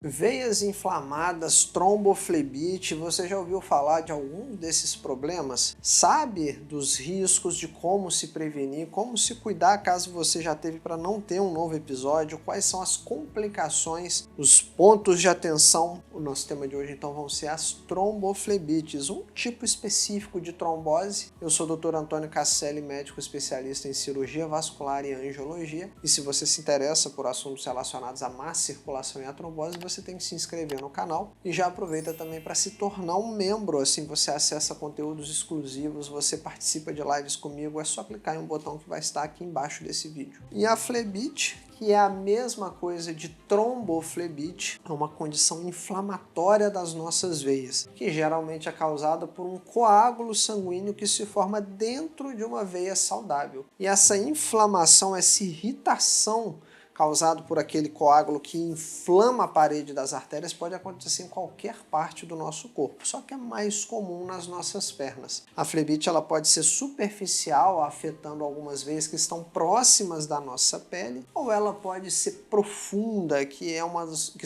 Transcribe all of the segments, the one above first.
Veias inflamadas, tromboflebite, você já ouviu falar de algum desses problemas? Sabe dos riscos, de como se prevenir, como se cuidar caso você já teve para não ter um novo episódio, quais são as complicações, os pontos de atenção? O nosso tema de hoje então vão ser as tromboflebites, um tipo específico de trombose. Eu sou o Dr. Antônio Casselli, médico especialista em cirurgia vascular e angiologia, e se você se interessa por assuntos relacionados à má circulação e à trombose, você tem que se inscrever no canal e já aproveita também para se tornar um membro, assim você acessa conteúdos exclusivos, você participa de lives comigo, é só clicar em um botão que vai estar aqui embaixo desse vídeo. E a flebite, que é a mesma coisa de tromboflebite, é uma condição inflamatória das nossas veias, que geralmente é causada por um coágulo sanguíneo que se forma dentro de uma veia saudável. E essa inflamação, essa irritação causado por aquele coágulo que inflama a parede das artérias pode acontecer em qualquer parte do nosso corpo, só que é mais comum nas nossas pernas. A flebite ela pode ser superficial, afetando algumas veias que estão próximas da nossa pele, ou ela pode ser profunda, que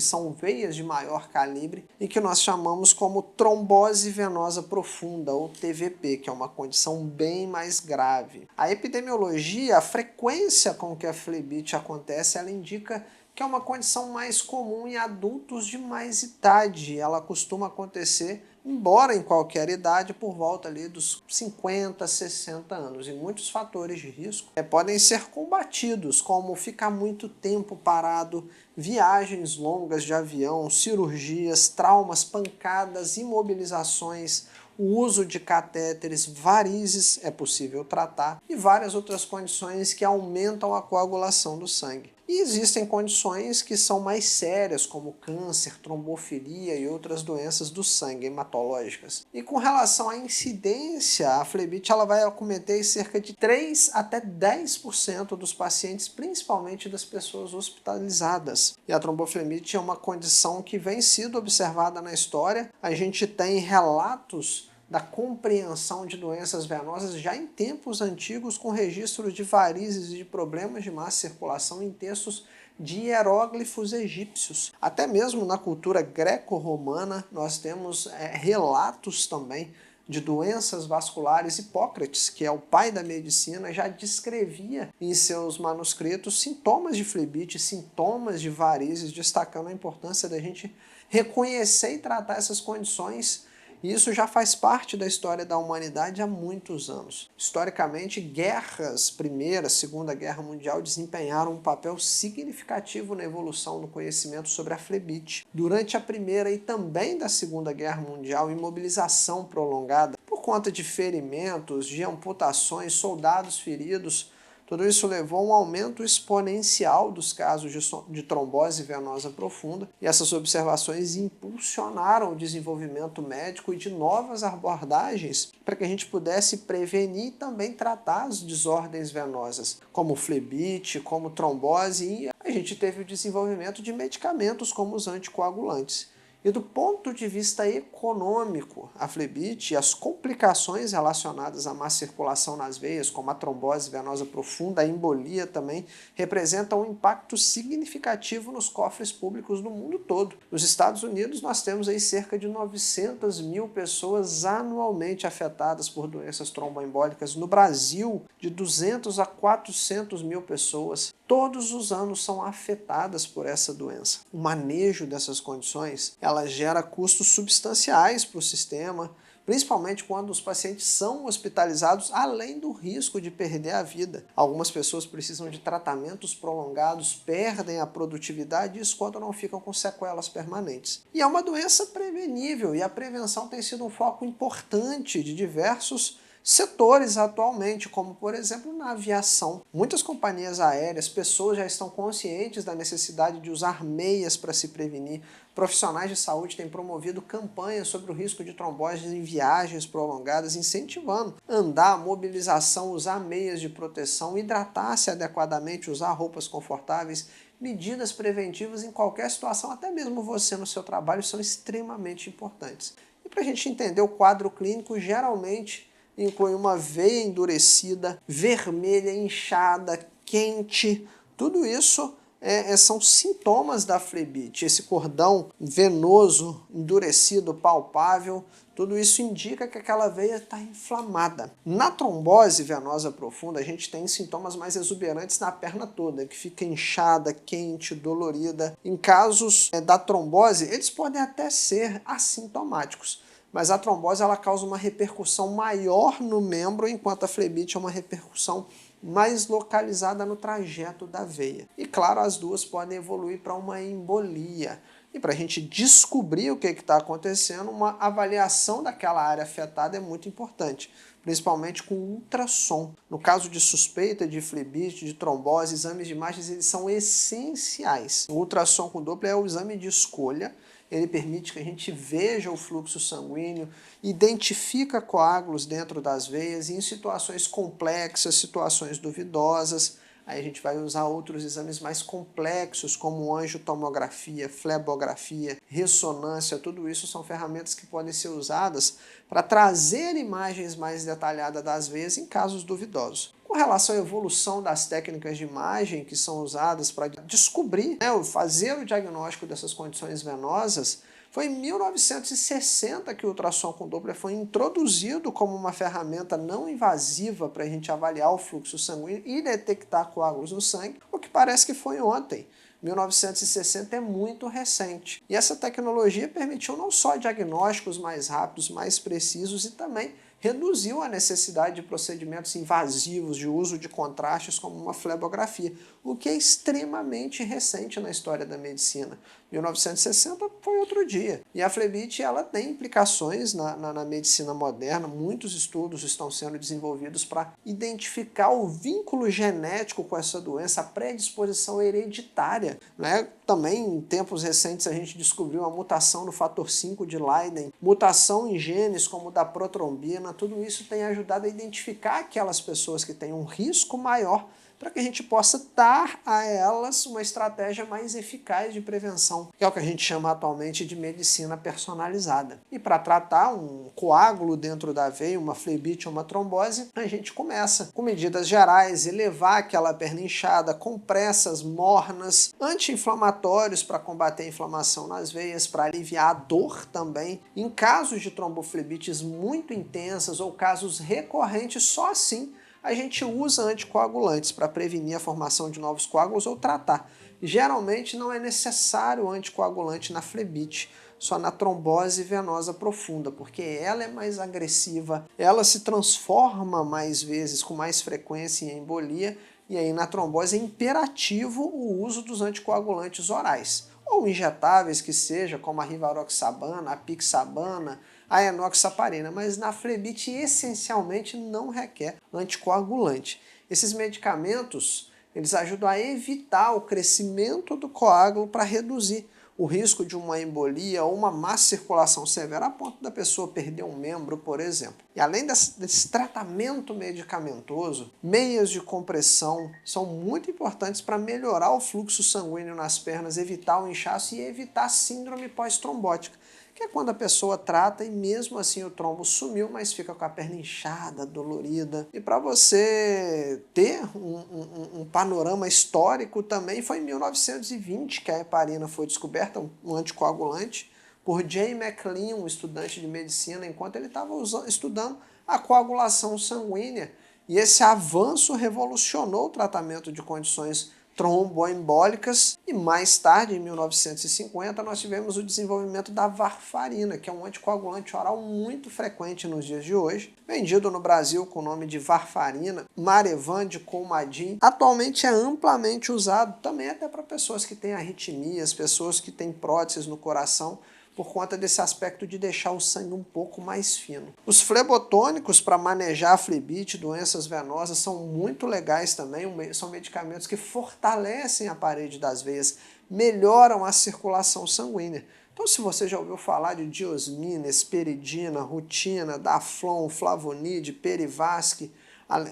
são veias de maior calibre e que nós chamamos como trombose venosa profunda, ou TVP, que é uma condição bem mais grave. A epidemiologia, a frequência com que a flebite acontece, ela indica que é uma condição mais comum em adultos de mais idade. Ela costuma acontecer, embora em qualquer idade, por volta ali dos 50, 60 anos. E muitos fatores de risco podem ser combatidos, como ficar muito tempo parado, viagens longas de avião, cirurgias, traumas, pancadas, imobilizações, o uso de catéteres, varizes é possível tratar e várias outras condições que aumentam a coagulação do sangue. E existem condições que são mais sérias, como câncer, trombofilia e outras doenças do sangue hematológicas. E com relação à incidência, a flebite ela vai acometer cerca de 3 até 10% dos pacientes, principalmente das pessoas hospitalizadas. E a tromboflebite é uma condição que vem sido observada na história. A gente tem relatos da compreensão de doenças venosas já em tempos antigos, com registro de varizes e de problemas de má circulação em textos de hieróglifos egípcios. Até mesmo na cultura greco-romana nós temos relatos também de doenças vasculares. Hipócrates, que é o pai da medicina, já descrevia em seus manuscritos sintomas de flebite, sintomas de varizes, destacando a importância da gente reconhecer e tratar essas condições. E isso já faz parte da história da humanidade há muitos anos. Historicamente, guerras, Primeira, Segunda Guerra Mundial, desempenharam um papel significativo na evolução do conhecimento sobre a flebite. Durante a Primeira e também da Segunda Guerra Mundial, imobilização prolongada por conta de ferimentos, de amputações, soldados feridos, tudo isso levou a um aumento exponencial dos casos de trombose venosa profunda, e essas observações impulsionaram o desenvolvimento médico e de novas abordagens para que a gente pudesse prevenir e também tratar as desordens venosas, como flebite, como trombose, e a gente teve o desenvolvimento de medicamentos como os anticoagulantes. E do ponto de vista econômico, a flebite e as complicações relacionadas à má circulação nas veias, como a trombose venosa profunda, a embolia também, representam um impacto significativo nos cofres públicos no mundo todo. Nos Estados Unidos nós temos aí cerca de 900 mil pessoas anualmente afetadas por doenças tromboembólicas. No Brasil, de 200 a 400 mil pessoas todos os anos são afetadas por essa doença. O manejo dessas condições, ela gera custos substanciais para o sistema, principalmente quando os pacientes são hospitalizados, além do risco de perder a vida. Algumas pessoas precisam de tratamentos prolongados, perdem a produtividade, isso quando não ficam com sequelas permanentes. E é uma doença prevenível, e a prevenção tem sido um foco importante de diversos setores atualmente, como por exemplo na aviação. Muitas companhias aéreas, pessoas já estão conscientes da necessidade de usar meias para se prevenir. Profissionais de saúde têm promovido campanhas sobre o risco de trombose em viagens prolongadas, incentivando andar, mobilização, usar meias de proteção, hidratar-se adequadamente, usar roupas confortáveis. Medidas preventivas em qualquer situação, até mesmo você no seu trabalho, são extremamente importantes. E para a gente entender o quadro clínico, geralmente inclui uma veia endurecida, vermelha, inchada, quente. Tudo isso são sintomas da flebite. Esse cordão venoso, endurecido, palpável, tudo isso indica que aquela veia está inflamada. Na trombose venosa profunda, a gente tem sintomas mais exuberantes na perna toda, que fica inchada, quente, dolorida. Em casos da trombose, eles podem até ser assintomáticos, mas a trombose ela causa uma repercussão maior no membro, enquanto a flebite é uma repercussão mais localizada no trajeto da veia. E claro, as duas podem evoluir para uma embolia. E para a gente descobrir o que está acontecendo, uma avaliação daquela área afetada é muito importante, principalmente com ultrassom. No caso de suspeita de flebite, de trombose, exames de imagens eles são essenciais. O ultrassom com Doppler é o exame de escolha. Ele permite que a gente veja o fluxo sanguíneo, identifica coágulos dentro das veias e em situações complexas, situações duvidosas, aí a gente vai usar outros exames mais complexos, como angiotomografia, flebografia, ressonância, tudo isso são ferramentas que podem ser usadas para trazer imagens mais detalhadas das veias em casos duvidosos. Com relação à evolução das técnicas de imagem que são usadas para descobrir, fazer o diagnóstico dessas condições venosas, foi em 1960 que o ultrassom com Doppler foi introduzido como uma ferramenta não invasiva para a gente avaliar o fluxo sanguíneo e detectar coágulos no sangue, o que parece que foi ontem. 1960 é muito recente. E essa tecnologia permitiu não só diagnósticos mais rápidos, mais precisos e também reduziu a necessidade de procedimentos invasivos, de uso de contrastes como uma flebografia, o que é extremamente recente na história da medicina. 1960 foi outro dia. E a flebite ela tem implicações na medicina moderna, muitos estudos estão sendo desenvolvidos para identificar o vínculo genético com essa doença, a predisposição hereditária. Também em tempos recentes a gente descobriu uma mutação no fator 5 de Leiden, mutação em genes como o da protrombina, tudo isso tem ajudado a identificar aquelas pessoas que têm um risco maior para que a gente possa dar a elas uma estratégia mais eficaz de prevenção, que é o que a gente chama atualmente de medicina personalizada. E para tratar um coágulo dentro da veia, uma flebite ou uma trombose, a gente começa com medidas gerais, elevar aquela perna inchada, compressas mornas, anti-inflamatórios para combater a inflamação nas veias, para aliviar a dor também. Em casos de tromboflebites muito intensas ou casos recorrentes, só assim a gente usa anticoagulantes para prevenir a formação de novos coágulos ou tratar. Geralmente não é necessário anticoagulante na flebite, só na trombose venosa profunda, porque ela é mais agressiva, ela se transforma mais vezes, com mais frequência em embolia, e aí na trombose é imperativo o uso dos anticoagulantes orais, ou injetáveis que seja, como a rivaroxabana, a pixabana, a enoxaparina, mas na flebite essencialmente não requer anticoagulante. Esses medicamentos eles ajudam a evitar o crescimento do coágulo para reduzir o risco de uma embolia ou uma má circulação severa a ponto da pessoa perder um membro, por exemplo. E além desse tratamento medicamentoso, meias de compressão são muito importantes para melhorar o fluxo sanguíneo nas pernas, evitar o inchaço e evitar a síndrome pós-trombótica, que é quando a pessoa trata e mesmo assim o trombo sumiu, mas fica com a perna inchada, dolorida. E para você ter um panorama histórico também, foi em 1920 que a heparina foi descoberta, um anticoagulante, por J. McLean, um estudante de medicina, enquanto ele estava estudando a coagulação sanguínea. E esse avanço revolucionou o tratamento de condições tromboembólicas e mais tarde, em 1950, nós tivemos o desenvolvimento da varfarina, que é um anticoagulante oral muito frequente nos dias de hoje, vendido no Brasil com o nome de varfarina, Marevan de Coumadin. Atualmente é amplamente usado também até para pessoas que têm arritmias, pessoas que têm próteses no coração, por conta desse aspecto de deixar o sangue um pouco mais fino. Os flebotônicos para manejar a flebite, doenças venosas, são muito legais também, são medicamentos que fortalecem a parede das veias, melhoram a circulação sanguínea. Então, se você já ouviu falar de diosmina, esperidina, rutina, daflon, flavonide, perivasc,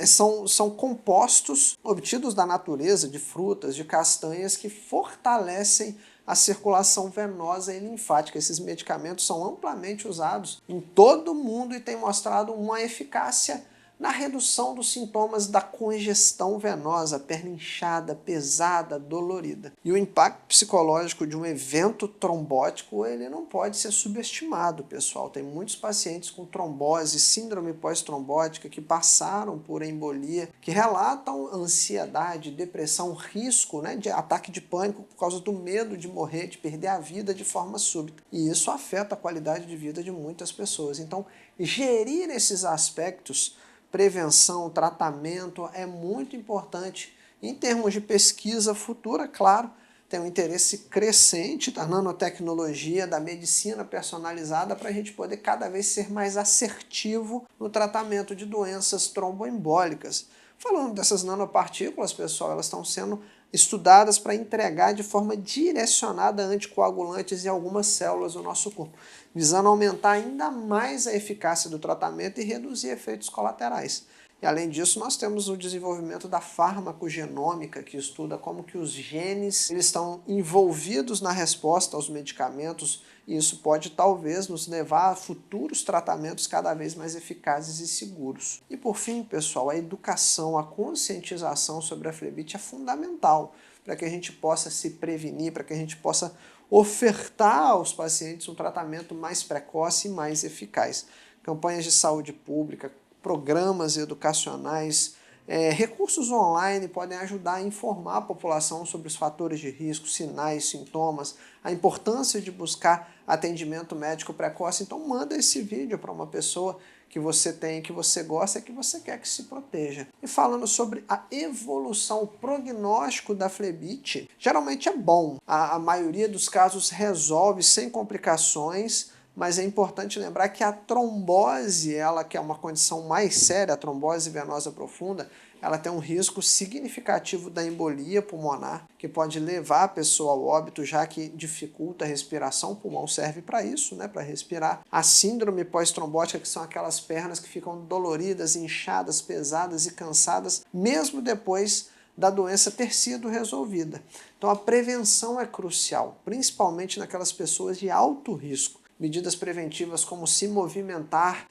são compostos obtidos da natureza, de frutas, de castanhas, que fortalecem a circulação venosa e linfática. Esses medicamentos são amplamente usados em todo o mundo e têm mostrado uma eficácia na redução dos sintomas da congestão venosa, perna inchada, pesada, dolorida. E o impacto psicológico de um evento trombótico, ele não pode ser subestimado, pessoal. Tem muitos pacientes com trombose, síndrome pós-trombótica, que passaram por embolia, que relatam ansiedade, depressão, risco, né, de ataque de pânico por causa do medo de morrer, de perder a vida de forma súbita. E isso afeta a qualidade de vida de muitas pessoas. Então, gerir esses aspectos, prevenção, tratamento, é muito importante. Em termos de pesquisa futura, claro, tem um interesse crescente da nanotecnologia, da medicina personalizada, para a gente poder cada vez ser mais assertivo no tratamento de doenças tromboembólicas. Falando dessas nanopartículas, pessoal, elas estão sendo estudadas para entregar de forma direcionada anticoagulantes em algumas células do nosso corpo, visando aumentar ainda mais a eficácia do tratamento e reduzir efeitos colaterais. E além disso, nós temos o desenvolvimento da farmacogenômica, que estuda como que os genes eles estão envolvidos na resposta aos medicamentos, e isso pode talvez nos levar a futuros tratamentos cada vez mais eficazes e seguros. E por fim, pessoal, a educação, a conscientização sobre a flebite é fundamental para que a gente possa se prevenir, para que a gente possa ofertar aos pacientes um tratamento mais precoce e mais eficaz. Campanhas de saúde pública, programas educacionais, recursos online podem ajudar a informar a população sobre os fatores de risco, sinais, sintomas, a importância de buscar atendimento médico precoce. Então manda esse vídeo para uma pessoa que você tem, que você gosta e que você quer que se proteja. E falando sobre a evolução, o prognóstico da flebite, geralmente é bom. A maioria dos casos resolve sem complicações, mas é importante lembrar que a trombose, ela que é uma condição mais séria, a trombose venosa profunda, ela tem um risco significativo da embolia pulmonar, que pode levar a pessoa ao óbito, já que dificulta a respiração. O pulmão serve para isso, né, para respirar. A síndrome pós-trombótica, que são aquelas pernas que ficam doloridas, inchadas, pesadas e cansadas, mesmo depois da doença ter sido resolvida. Então a prevenção é crucial, principalmente naquelas pessoas de alto risco. Medidas preventivas como se movimentar,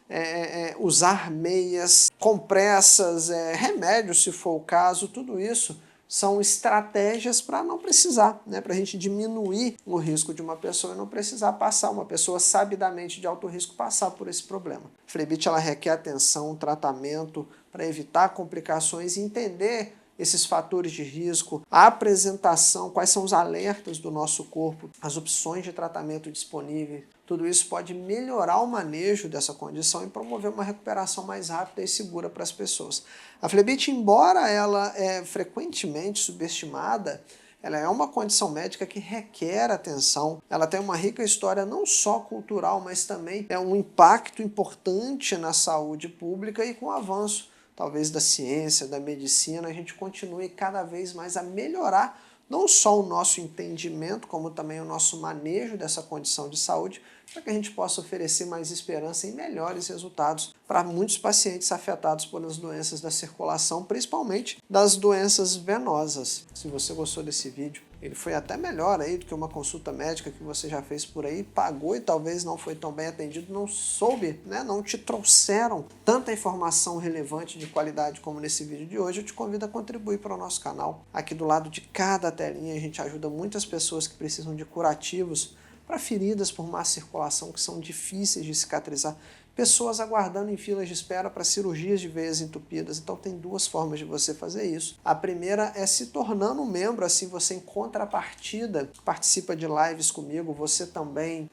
usar meias, compressas, remédios se for o caso, tudo isso são estratégias para não precisar, né, para a gente diminuir o risco de uma pessoa e não precisar passar, uma pessoa sabidamente de alto risco passar por esse problema. A flebite ela requer atenção, tratamento para evitar complicações e entender esses fatores de risco, a apresentação, quais são os alertas do nosso corpo, as opções de tratamento disponíveis. Tudo isso pode melhorar o manejo dessa condição e promover uma recuperação mais rápida e segura para as pessoas. A flebite, embora ela é frequentemente subestimada, ela é uma condição médica que requer atenção. Ela tem uma rica história não só cultural, mas também é um impacto importante na saúde pública, e com o avanço talvez da ciência, da medicina, a gente continue cada vez mais a melhorar não só o nosso entendimento, como também o nosso manejo dessa condição de saúde, para que a gente possa oferecer mais esperança e melhores resultados para muitos pacientes afetados pelas doenças da circulação, principalmente das doenças venosas. Se você gostou desse vídeo, ele foi até melhor aí do que uma consulta médica que você já fez por aí, pagou e talvez não foi tão bem atendido, não soube, né, não te trouxeram tanta informação relevante de qualidade como nesse vídeo de hoje. Eu te convido a contribuir para o nosso canal. Aqui do lado de cada telinha a gente ajuda muitas pessoas que precisam de curativos para feridas por má circulação que são difíceis de cicatrizar, pessoas aguardando em filas de espera para cirurgias de veias entupidas. Então tem duas formas de você fazer isso. A primeira é se tornando um membro, assim você em contrapartida participa de lives comigo, você também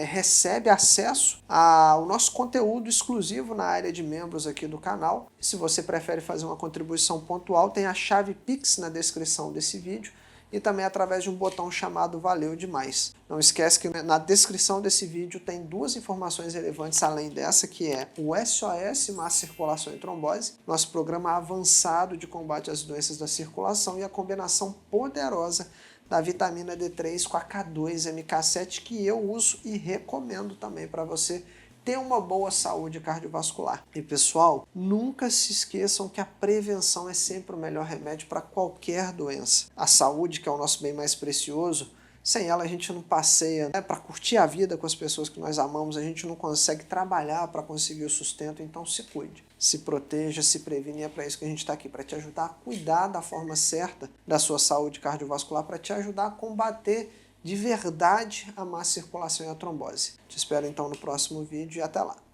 recebe acesso ao nosso conteúdo exclusivo na área de membros aqui do canal. Se você prefere fazer uma contribuição pontual, tem a chave Pix na descrição desse vídeo, e também através de um botão chamado Valeu Demais. Não esquece que na descrição desse vídeo tem duas informações relevantes além dessa, que é o SOS Má Circulação e Trombose, nosso programa avançado de combate às doenças da circulação, e a combinação poderosa da vitamina D3 com a K2-MK7, que eu uso e recomendo também para você ter uma boa saúde cardiovascular. E pessoal, nunca se esqueçam que a prevenção é sempre o melhor remédio para qualquer doença. A saúde, que é o nosso bem mais precioso, Sem ela a gente não passeia, né, para curtir a vida com as pessoas que nós amamos, a gente não consegue trabalhar para conseguir o sustento, então se cuide, se proteja, se previne, é para isso que a gente está aqui, para te ajudar a cuidar da forma certa da sua saúde cardiovascular, para te ajudar a combater de verdade a má circulação e a trombose. Te espero então no próximo vídeo e até lá.